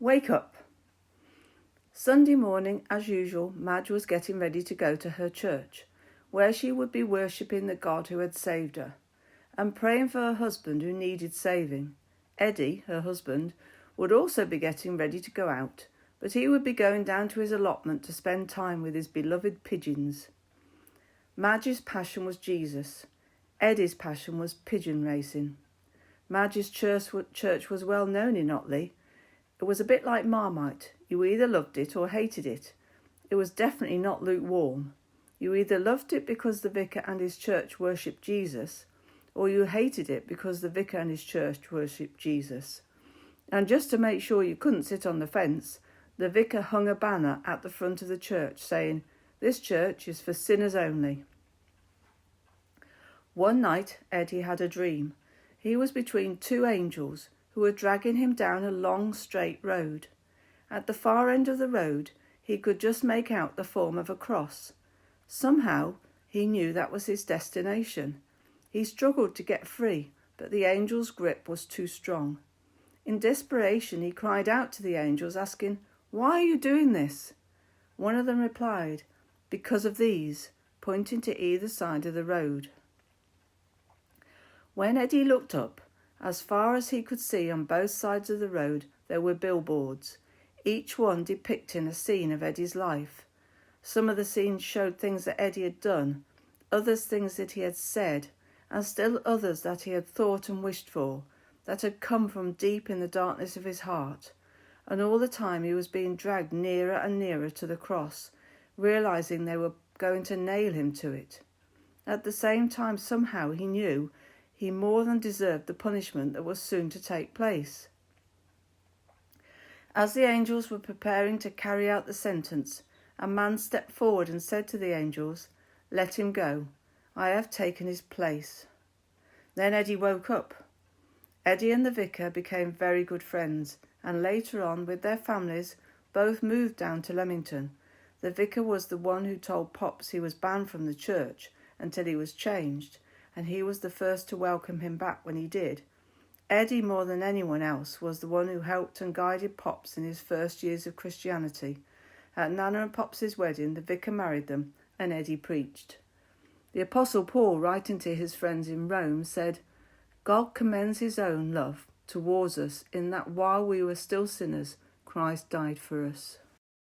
Wake up. Sunday morning, as usual, Madge was getting ready to go to her church, where she would be worshipping the God who had saved her, and praying for her husband who needed saving. Eddie, her husband, would also be getting ready to go out, but he would be going down to his allotment to spend time with his beloved pigeons. Madge's passion was Jesus. Eddie's passion was pigeon racing. Madge's church was well known in Otley. It was a bit like Marmite. You either loved it or hated it. It was definitely not lukewarm. You either loved it because the vicar and his church worshipped Jesus, or you hated it because the vicar and his church worshipped Jesus. And just to make sure you couldn't sit on the fence, the vicar hung a banner at the front of the church saying, "This church is for sinners only." One night, Eddie had a dream. He was between two angels who were dragging him down a long, straight road. At the far end of the road, he could just make out the form of a cross. Somehow, he knew that was his destination. He struggled to get free, but the angels' grip was too strong. In desperation, he cried out to the angels, asking, "Why are you doing this?" One of them replied, "Because of these," pointing to either side of the road. When Eddie looked up, as far as he could see on both sides of the road, there were billboards, each one depicting a scene of Eddie's life. Some of the scenes showed things that Eddie had done, others things that he had said, and still others that he had thought and wished for, that had come from deep in the darkness of his heart. And all the time he was being dragged nearer and nearer to the cross, realizing they were going to nail him to it. At the same time, somehow he knew he more than deserved the punishment that was soon to take place. As the angels were preparing to carry out the sentence, a man stepped forward and said to the angels, "Let him go. I have taken his place." Then Eddie woke up. Eddie and the vicar became very good friends, and later on, with their families, both moved down to Leamington. The vicar was the one who told Pops he was banned from the church until he was changed, and he was the first to welcome him back when he did. Eddie, more than anyone else, was the one who helped and guided Pops in his first years of Christianity. At Nana and Pops's wedding, the vicar married them, and Eddie preached. The Apostle Paul, writing to his friends in Rome, said, "God commends his own love towards us in that while we were still sinners, Christ died for us."